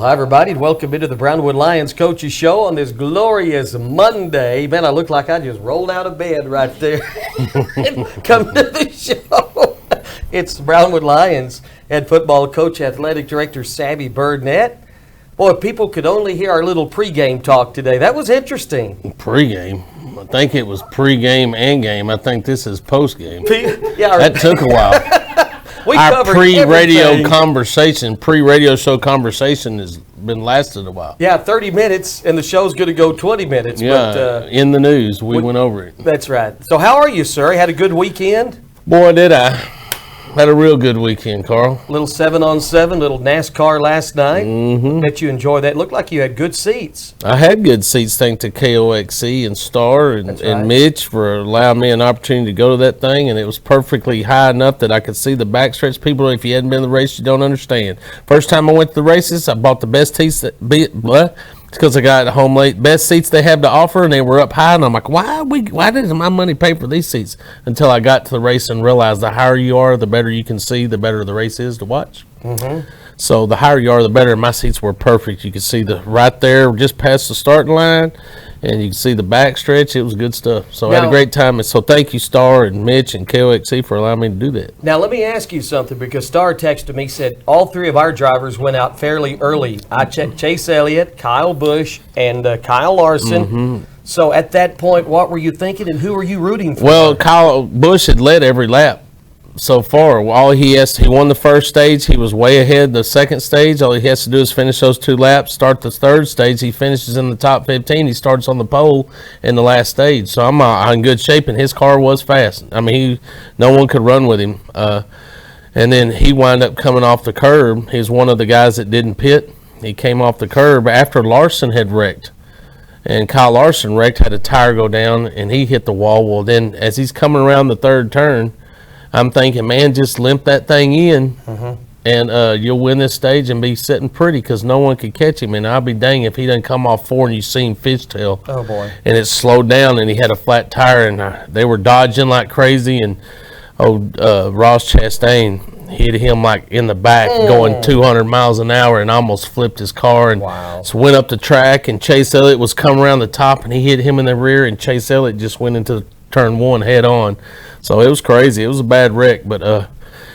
Hi, everybody, and welcome into the Brownwood Lions Coaches Show on this glorious Monday. Man, I look like I just rolled out of bed right there and come to the show. It's the Brownwood Lions head football coach, athletic director Sammy Burnett. Boy, if people could only hear our little pregame talk today. That was interesting. Pregame? I think it was pregame and game. I think this is postgame. Yeah, that took a while. Our pre-radio show conversation has been lasted a while. Yeah, 30 minutes, and the show's going to go 20 minutes. Yeah, but, in the news, we went over it. That's right. So how are you, sir? Had a good weekend? Boy, did I. Had a real good weekend, Carl. Little 7-on-7, little NASCAR last night. Mm-hmm. Bet you enjoyed that. Looked like you had good seats. I had good seats thanks to KOXC and Star and Mitch for allowing me an opportunity to go to that thing, and it was perfectly high enough that I could see the backstretch. People, if you hadn't been to the race, you don't understand. First time I went to the races, I bought the best seats because I got home late. Best seats they have to offer, and they were up high. And I'm like, why doesn't my money pay for these seats? Until I got to the race and realized the higher you are, the better you can see, the better the race is to watch. Mm-hmm. So the higher you are, the better. My seats were perfect. You could see right there, just past the starting line, and you can see the back stretch. It was good stuff. So I had a great time. And so thank you, Star and Mitch and KOXC, for allowing me to do that. Now let me ask you something, because Star texted me, said all three of our drivers went out fairly early. I checked Chase Elliott, Kyle Busch, and Kyle Larson. Mm-hmm. So at that point, what were you thinking, and who were you rooting for? Well, Kyle Busch had led every lap so far. He won the first stage. He was way ahead the second stage. All he has to do is finish those 2 laps, start the third stage. He finishes in the top 15. He starts on the pole in the last stage. So I'm in good shape, and his car was fast. I mean, no one could run with him. And then he wound up coming off the curb. He's one of the guys that didn't pit. He came off the curb after Larson had wrecked. And Kyle Larson wrecked, had a tire go down, and he hit the wall. Well, then as he's coming around the third turn, I'm thinking, man, just limp that thing in, and you'll win this stage and be sitting pretty, because no one could catch him. And I'll be dang if he doesn't come off 4 and you see him fishtail. Oh, boy. And it slowed down, and he had a flat tire, and they were dodging like crazy. And Ross Chastain hit him like in the back going 200 miles an hour and almost flipped his car. And so went up the track, and Chase Elliott was coming around the top, and he hit him in the rear, and Chase Elliott just went into turn 1 head on. So it was crazy. It was a bad wreck, but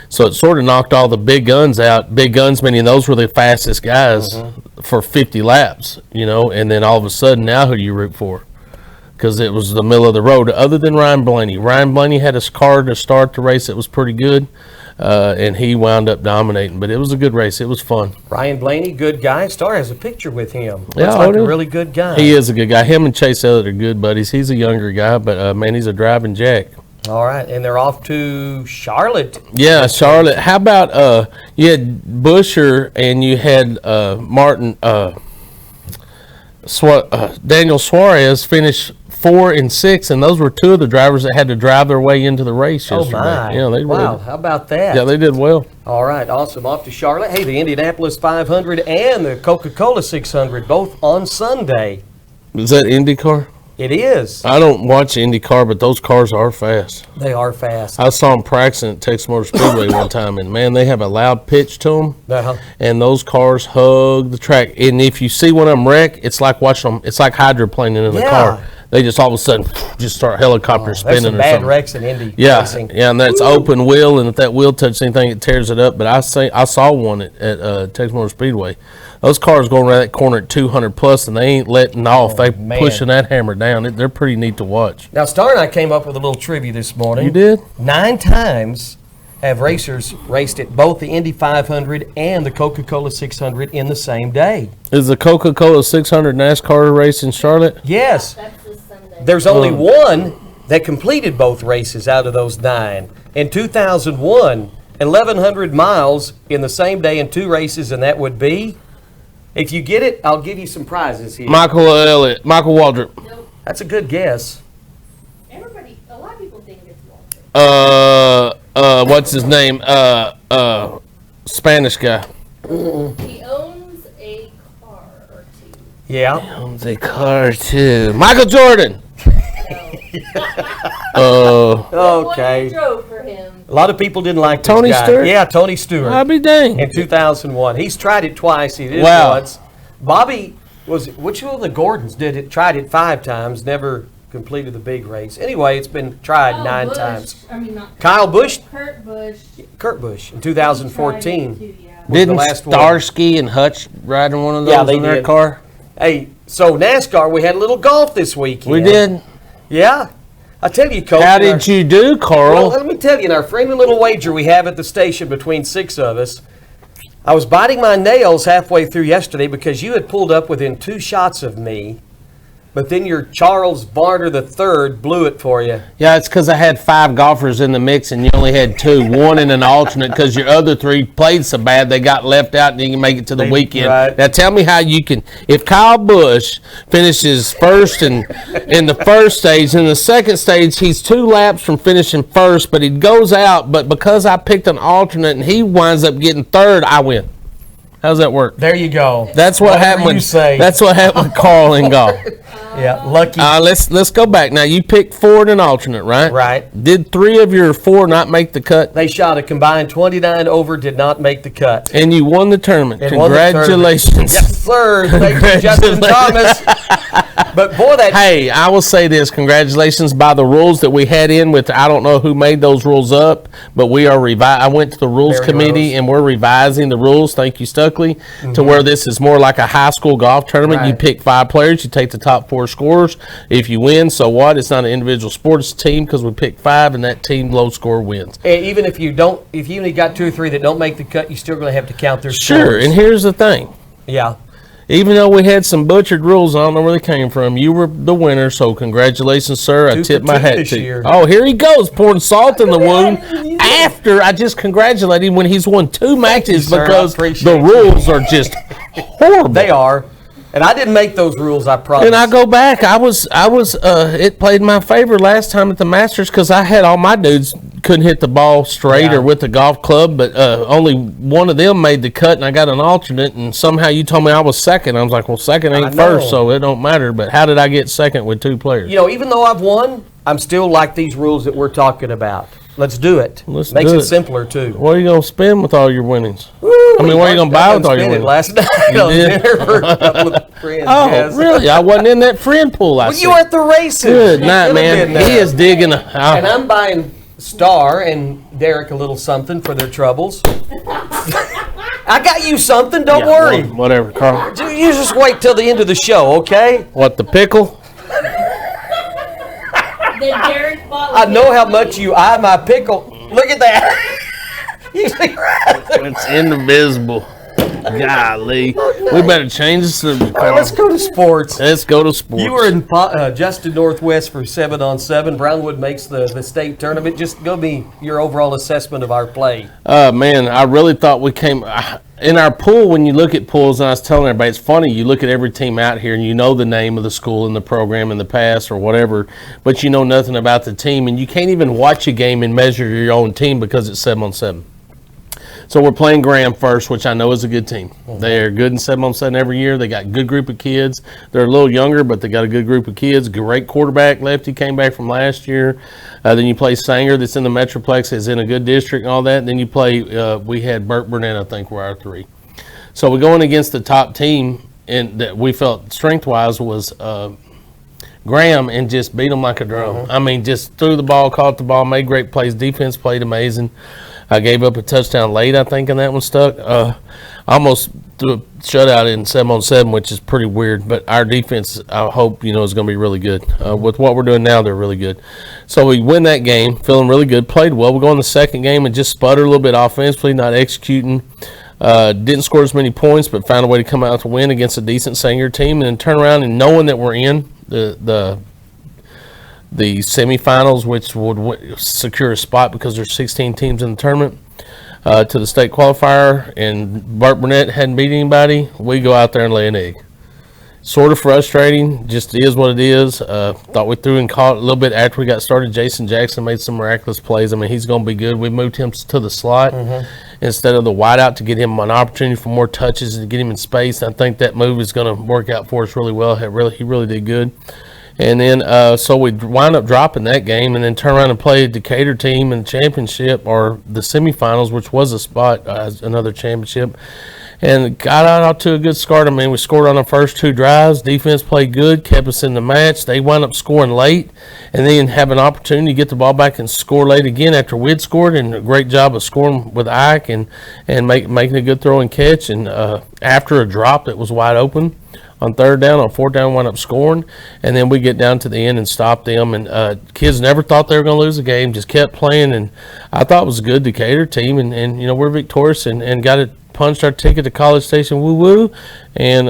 so it sort of knocked all the big guns out. Big guns meaning those were the fastest guys for 50 laps, and then all of a sudden now who do you root for? Because it was the middle of the road. Other than Ryan Blaney. Ryan Blaney had a car to start the race that was pretty good, and he wound up dominating. But it was a good race. It was fun. Ryan Blaney, good guy. Star has a picture with him. Looks yeah, like a really good guy. He is a good guy. Him and Chase Elliott are good buddies. He's a younger guy, but, man, he's a driving jack. All right, and they're off to Charlotte. Yeah, Charlotte. How about you had Busher and you had Martin Daniel Suarez finish 4 and 6, and those were 2 of the drivers that had to drive their way into the race yesterday. Oh my! Yeah, they wow, how about that? Yeah, they did well. All right, awesome. Off to Charlotte. Hey, the Indianapolis 500 and the Coca-Cola 600 both on Sunday. Is that IndyCar? It is. I don't watch IndyCar, but those cars are fast. They are fast. I saw them practicing at Texas Motor Speedway one time, and man, they have a loud pitch to them, and those cars hug the track. And if you see one of them wreck, it's like watching them. It's like hydroplaning in the car. They just all of a sudden just start helicopter spinning. There's some bad wrecks in Indy racing. Yeah, and that's open wheel, and if that wheel touches anything, it tears it up. But I saw one at Texas Motor Speedway. Those cars going around that corner at 200 plus, and they ain't letting off. They pushing that hammer down. They're pretty neat to watch. Now, Star and I came up with a little trivia this morning. You did? 9 times have racers raced at both the Indy 500 and the Coca-Cola 600 in the same day. Is the Coca-Cola 600 NASCAR race in Charlotte? Yes. There's only one that completed both races out of those 9. In 2001, 1,100 miles in the same day in 2 races, and that would be... If you get it, I'll give you some prizes here. Michael Waldrop. Nope. That's a good guess. A lot of people think it's Waldrop. What's his name? Spanish guy. He owns a car or 2. Yeah. He owns a car too. Michael Jordan. No. Okay. One who drove for him. A lot of people didn't like this Tony guy. Stewart? Yeah, Tony Stewart. I'll be dang. In 2001. He's tried it twice. He did it Wow. once. Bobby which one of the Gordons did it? Tried it 5 times, never completed the big race. Anyway, it's been tried Kyle 9 Busch. times. I mean, not Kyle Busch? Kurt Busch. In 2014. Too, yeah. was the Didn't last one. Starsky and Hutch ride in one of those Yeah, they in their did. car? Hey, so NASCAR, we had a little golf this weekend. We did. Yeah. I tell you, Coach. How in our- did you do, Carl? Well, let me tell you, in our friendly little wager we have at the station between 6 of us, I was biting my nails halfway through yesterday because you had pulled up within 2 shots of me, but then your Charles Varner III blew it for you. Yeah, it's because I had 5 golfers in the mix and you only had 2, 1 in an alternate because your other 3 played so bad they got left out and you can make it to the weekend. right. Now tell me how you can, if Kyle Busch finishes first in the first stage, in the second stage he's 2 laps from finishing first, but he goes out, but because I picked an alternate and he winds up getting third, I win. How's that work? There you go. That's what Whatever happened you with, say. that's what happened with Carl in golf. Yeah, lucky. Let's go back. Now you picked 4 in an alternate, right? Right. Did 3 of your 4 not make the cut? They shot a combined 29 over, did not make the cut. And you won the tournament. And won the tournament. Congratulations. Yes, sir. Thank you, Justin Thomas. But boy, that Hey, I will say this. Congratulations by the rules that we had in with, I don't know who made those rules up, but we are I went to the rules Mary committee Rose. and we're revising the rules, thank you, Stuckley, to where this is more like a high school golf tournament. You Right. pick 5 players, you take the top 4 scorers. If you win, so what? It's not an individual sport, it's a team because we pick 5 and that team low score wins. and even if you only got 2 or 3 that don't make the cut, you're still going to have to count their Sure, scores. and here's the thing. Yeah. Even though we had some butchered rules, I don't know where they came from. You were the winner, so congratulations, sir. I 2 tip for my 2 hat this to you. year. Oh, here he goes, pouring salt in the wound after I just congratulated him when he's won 2 matches sir. I because appreciate the you. rules are just horrible. They are. And I didn't make those rules, I promise. And I go back. It played in my favor last time at the Masters because I had all my dudes couldn't hit the ball straight Yeah. or with the golf club, but only one of them made the cut, and I got an alternate. And somehow you told me I was second. I was like, well, second ain't I know. first, so it don't matter. But how did I get second with 2 players? You know, even though I've won, I'm still like these rules that we're talking about. Let's do it. Let's Makes do it it. simpler, too. What are you gonna spend with all your winnings? I mean, what are you gonna buy with all your winnings? Last night You on did? dinner for a couple of friends. Oh, yes. really? I wasn't in that friend pool. I Well, see. you were at the races. Good You night, could have man. been there. He is digging. And I'm buying Star and Derek a little something for their troubles. I got you something. Don't worry. Whatever, Carl. You just wait till the end of the show, okay? What, the pickle? Then Derek bought. I know how much you eye my pickle. Look at that. You see, right? It's indivisible. Golly. We better change the subject, All right, Carl. let's go to sports. Let's go to sports. You were in Justin Northwest for 7-on-7. Brownwood makes the state tournament. Just go be your overall assessment of our play. Man, I really thought we came in our pool. When you look at pools, and I was telling everybody, it's funny. You look at every team out here, and you know the name of the school and the program in the past or whatever, but you know nothing about the team, and you can't even watch a game and measure your own team because it's 7-on-7. So we're playing Graham first, which I know is a good team. They're good in 7-on-7 every year. They got a good group of kids. They're a little younger, but they got a good group of kids. Great quarterback, lefty, came back from last year. Then you play Sanger, that's in the Metroplex, is in a good district and all that. Then you play, we had Burt Burnett, I think, were our 3. So we're going against the top team, and that we felt strength-wise was Graham, and just beat them like a drum. I mean, just threw the ball, caught the ball, made great plays. Defense played amazing. I gave up a touchdown late, I think, and that one stuck. Almost threw a shutout in 7-on-7, which is pretty weird. But our defense, I hope, is going to be really good. With what we're doing now, they're really good. So we win that game, feeling really good, played well. We go in the second game and just sputtered a little bit offensively, not executing. Didn't score as many points, but found a way to come out to win against a decent Sanger team, and then turn around and knowing that we're in the semifinals, which would secure a spot because there's 16 teams in the tournament, to the state qualifier, and Bart Burnett hadn't beat anybody. We go out there and lay an egg. Sort of frustrating, just is what it is. Thought we threw and caught a little bit after we got started. Jason Jackson made some miraculous plays. I mean, he's going to be good. We moved him to the slot instead of the wideout to get him an opportunity for more touches and to get him in space. I think that move is going to work out for us really well. He really did good. And then, so we wind up dropping that game and then turn around and play a Decatur team in the championship or the semifinals, which was a spot, another championship. And got out to a good start. I mean, we scored on the first 2 drives. Defense played good, kept us in the match. They wound up scoring late and then have an opportunity to get the ball back and score late again after we'd scored. And a great job of scoring with Ike and making a good throw and catch. And after a drop that was wide open on 3rd down, on 4th down, wound up scoring. And then we get down to the end and stop them. And kids never thought they were going to lose the game, just kept playing. And I thought it was a good Decatur team. And you know, we're victorious and got it. Punched our ticket to College Station, woo-woo, and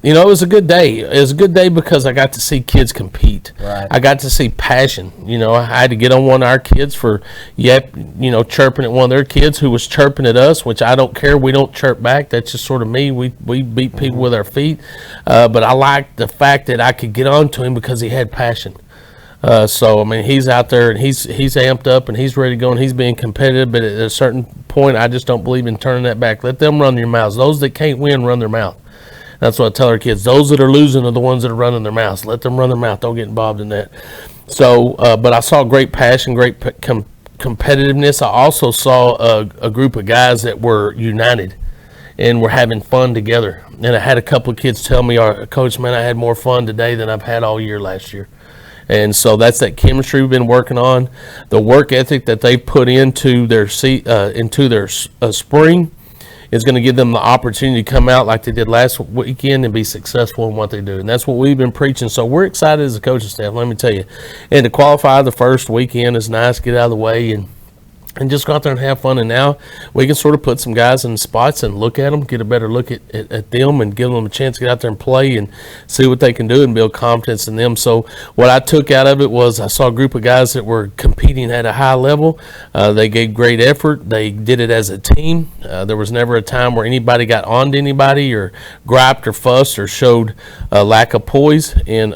you know, it was a good day. It was a good day because I got to see kids compete. Right. I got to see passion. You know, I had to get on one of our kids for chirping at one of their kids who was chirping at us, which I don't care. We don't chirp back. That's just sort of me. We beat people with our feet, but I liked the fact that I could get on to him because he had passion. So I mean, he's out there and he's amped up and he's ready to go and he's being competitive. But at a certain point, I just don't believe in turning that back. Let them run their mouths. Those that can't win, run their mouth. That's what I tell our kids. Those that are losing are the ones that are running their mouths. Let them run their mouth. Don't get involved in that. So, but I saw great passion, great competitiveness. I also saw a group of guys that were united and were having fun together. And I had a couple of kids tell me, Coach, man, I had more fun today than I've had all year last year. And so that's that chemistry we've been working on, the work ethic that they put into their spring is going to give them the opportunity to come out like they did last weekend and be successful in what they do. And that's what we've been preaching. So we're excited as a coaching staff, let me tell you. And to qualify the first weekend is nice, get out of the way and just go out there and have fun. And now we can sort of put some guys in spots and look at them, get a better look at them and give them a chance to get out there and play and see what they can do and build confidence in them. So what I took out of it was I saw a group of guys that were competing at a high level. They gave great effort. They did it as a team. There was never a time where anybody got on to anybody or griped or fussed or showed a lack of poise. And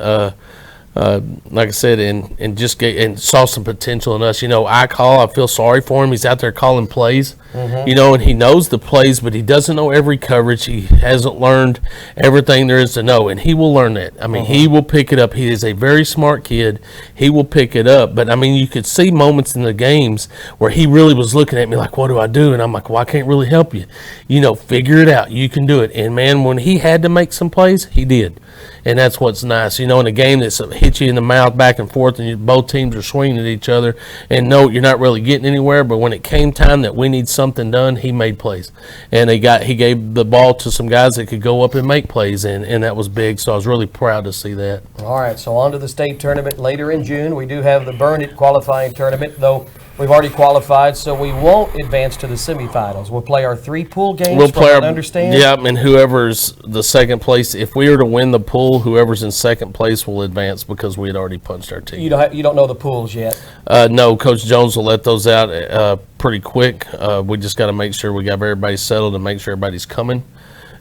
like I said, and just and saw some potential in us. You know, I feel sorry for him. He's out there calling plays, you know, and he knows the plays, but he doesn't know every coverage. He hasn't learned everything there is to know, and he will learn that. I mean, he will pick it up. He is a very smart kid. He will pick it up. But, I mean, you could see moments in the games where he really was looking at me like, what do I do? And I'm like, well, I can't really help you. You know, figure it out. You can do it. And, man, when he had to make some plays, he did. And that's what's nice. You know, in a game that hits you in the mouth back and forth and both teams are swinging at each other and no, you're not really getting anywhere, but when it came time that we need something done, he made plays. And he gave the ball to some guys that could go up and make plays, and that was big. So I was really proud to see that. All right, so on to the state tournament later in June. We do have the Burn It qualifying tournament, though we've already qualified, so we won't advance to the semifinals. We'll play our 3 pool games. We'll play our understand. Yeah, and whoever's the second place, if we were to win the pool, whoever's in second place will advance because we had already punched our team. You don't know the pools yet. No, Coach Jones will let those out pretty quick. We just got to make sure we got everybody settled and make sure everybody's coming,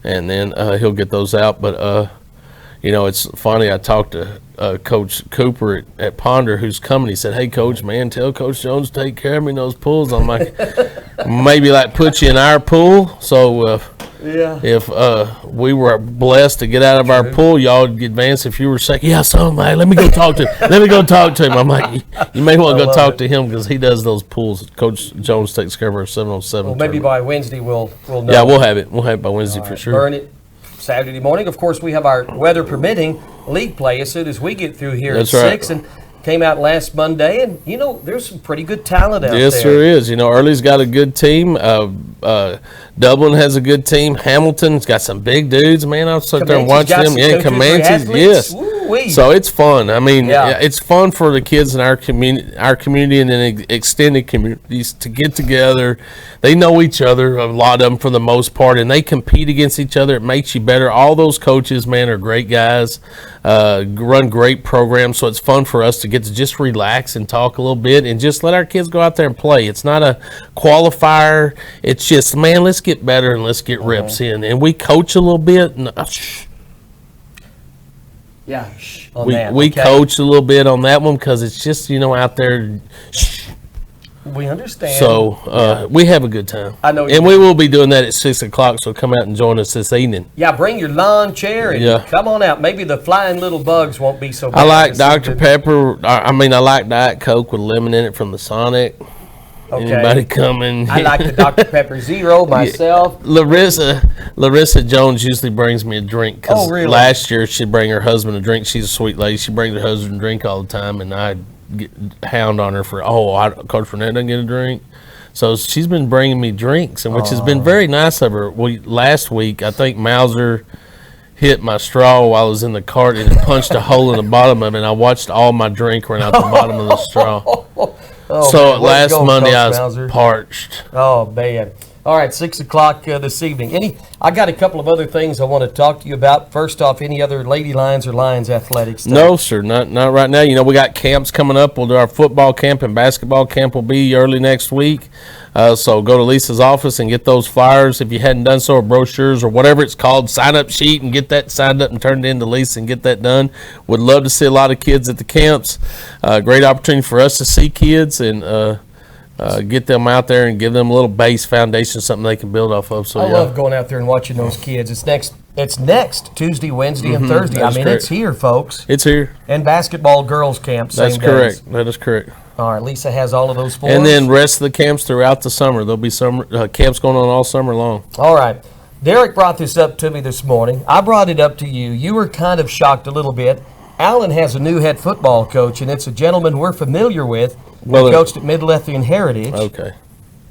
and then he'll get those out. But you know, it's funny. I talked to Coach Cooper at Ponder, who's coming. He said, "Hey, Coach, man, tell Coach Jones to take care of me in those pools." I'm like, maybe like put you in our pool. So if we were blessed to get out of our pool, y'all would advance. If you were saying, "Yeah, so man, let me go talk to him. Let me go talk to him." I'm like, you may want to go talk to him because he does those pools. Coach Jones takes care of our 7-on-7. Well, maybe by Wednesday we'll know. Yeah, we'll have it. We'll have it by Wednesday for sure. Burn It Saturday morning. Of course, we have our weather permitting league play as soon as we get through here That's at right. 6. And came out last Monday, and you know there's some pretty good talent out there. Yes, there is. You know, Early's got a good team. Dublin has a good team. Hamilton's got some big dudes. Man, I'll sit there and watch them. Yeah, Comanches. Yes. Woo-wee. So it's fun. I mean, Yeah. it's fun for the kids in our community and then extended communities to get together. They know each other, a lot of them for the most part, and they compete against each other. It makes you better. All those coaches, man, are great guys, run great programs, so it's fun for us to get to just relax and talk a little bit and just let our kids go out there and play. It's not a qualifier. It's just, man, let's get better and let's get reps in. And we coach a little bit. And, Yeah, we coach a little bit on that one because it's just, you know, out there. We understand. So we have a good time. I know you and do. we will be doing that at 6 o'clock. So come out and join us this evening. Yeah, bring your lawn chair and come on out. Maybe the flying little bugs won't be so bad. I like Dr. Pepper. I like Diet Coke with lemon in it from the Sonic. Okay. Anybody coming? I like the Dr. Pepper Zero myself. Larissa Jones usually brings me a drink. Oh, really? Last year she'd bring her husband a drink. She's a sweet lady. She brings her husband a drink all the time, and I'd hound on her for, Coach Burnett doesn't get a drink. So she's been bringing me drinks, and which has been very nice of her. Last week, I think Mauser hit my straw while I was in the cart and it punched a hole in the bottom of it, and I watched all my drink run out the bottom of the straw. So last Monday I was Mauser? parched. Oh, man. All right, 6 o'clock this evening. I got a couple of other things I want to talk to you about. First off, any other Lady Lions or Lions athletics stuff? No, sir, not right now. We got camps coming up. We'll do our football camp and basketball camp will be early next week. So go to Lisa's office and get those flyers if you hadn't done so, or brochures or whatever it's called, sign-up sheet, and get that signed up and turned into Lisa and get that done. Would love to see a lot of kids at the camps. Great opportunity for us to see kids and get them out there and give them a little base foundation, something they can build off of. So I love going out there and watching those kids. It's next Tuesday, Wednesday, and Thursday. That's correct. It's here, folks. It's here. And basketball girls camp. That's correct. That is correct. All right, Lisa has all of those for us. And then rest of the camps throughout the summer. There'll be summer camps going on all summer long. All right. Derek brought this up to me this morning. I brought it up to you. You were kind of shocked a little bit. Allen has a new head football coach, and it's a gentleman we're familiar with. He coached at Mid-Lothian Heritage. Okay.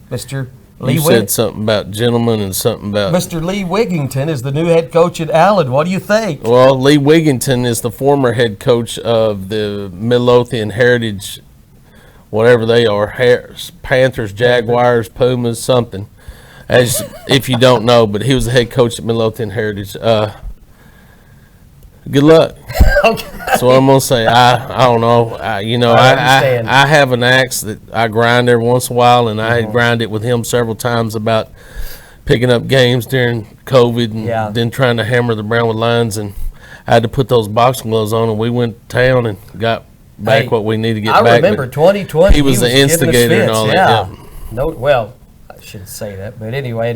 Mr. Lee You said something about gentlemen and something about... Mr. Lee Wigington is the new head coach at Allen. What do you think? Well, Lee Wigington is the former head coach of the Mid-Lothian Heritage, whatever they are, Panthers, Jaguars, Pumas, something. As if you don't know, but he was the head coach at Mid-Lothian Heritage. Good luck. Okay. That's what I'm gonna say. I don't know. I have an axe that I grind every once in a while, and I had grinded it with him several times about picking up games during COVID and then trying to hammer the Brownwood Lions, and I had to put those boxing gloves on, and we went to town and got back what we need to get back. I remember 2020. He was the instigator and all that. Yeah. No, well, I shouldn't say that, but anyway,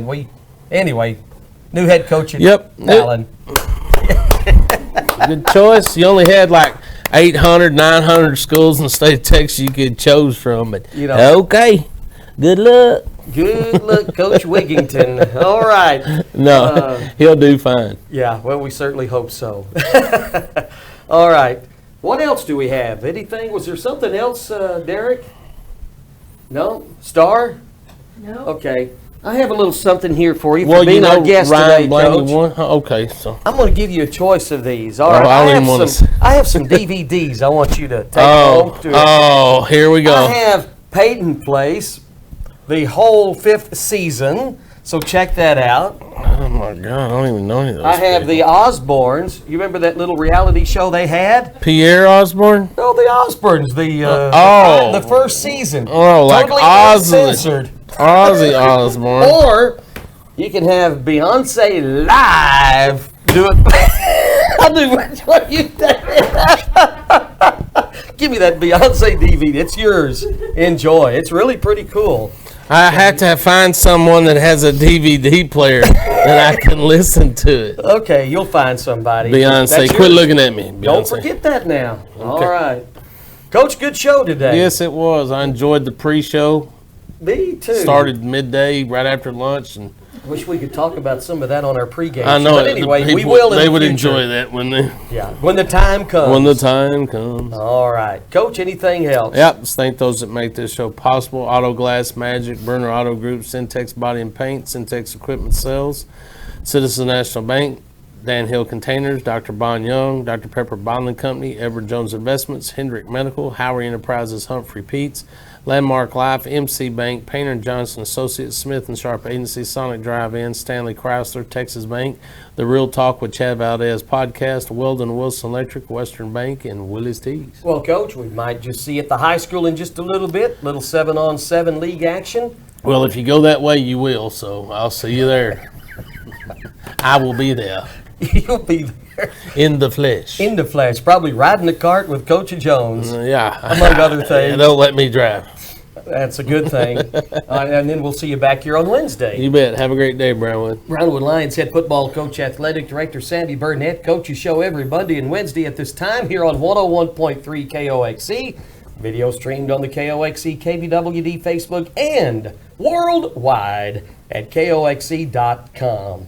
new head coach at Allen. Good choice. You only had like 800, 900 schools in the state of Texas you could choose from, but okay. Good luck. Good luck, Coach Wigington. All right. No, he'll do fine. Yeah, well, we certainly hope so. All right. What else do we have? Anything? Was there something else, Derek? No? Star? No. Okay. I have a little something here for you Well, for being our guest Ryan today, Blaney Coach. won. Okay, so I'm going to give you a choice of these. All right. I have some DVDs I want you to take home. Here we go. I have Peyton Place, the whole 5th season. So check that out. Oh my God, I don't even know any of those. I have the Osbournes. You remember that little reality show they had? Pierre Osborne? No, the Osbournes. The first season. Oh, like totally Ozzy. uncensored. Ozzy Osbourne. Or you can have Beyonce live do it. I knew which one you did. Give me that Beyonce DVD. It's yours. Enjoy. It's really pretty cool. I have to find someone that has a DVD player that I can listen to it. Okay, you'll find somebody. Beyonce, quit looking at me. Beyonce. Don't forget that now. Okay. All right. Coach, good show today. Yes, it was. I enjoyed the pre-show. Me too. Started midday, right after lunch, and I wish we could talk about some of that on our pregame. I know. But anyway, we will. They would enjoy that, wouldn't they? Yeah, when the time comes. When the time comes. All right, Coach. Anything else? Yep. Just thank those that make this show possible: Auto Glass Magic, Burner Auto Group, Syntex Body and Paint, Syntex Equipment Sales, Citizen National Bank, Dan Hill Containers, Dr. Bon Young, Dr. Pepper Bottling Company, Edward Jones Investments, Hendrick Medical, Howard Enterprises, Humphrey Peets, Landmark Life, MC Bank, Painter & Johnson Associates, Smith & Sharp Agency, Sonic Drive-In, Stanley Chrysler, Texas Bank, The Real Talk with Chad Valdez Podcast, Weldon Wilson Electric, Western Bank, and Willie's Tees. Well, Coach, we might just see at the high school in just a little bit, little 7-on-7 league action. Well, if you go that way, you will, so I'll see you there. I will be there. You'll be there. In the flesh. In the flesh. Probably riding the cart with Coach Jones. Yeah. Among other things. Don't let me drive. That's a good thing. And then we'll see you back here on Wednesday. You bet. Have a great day, Brownwood. Brownwood Lions head football coach, athletic director Sandy Burnett. Coaches show every Monday and Wednesday at this time here on 101.3 KOXC. Video streamed on the KOXC KBWD Facebook and worldwide at KOXC.com.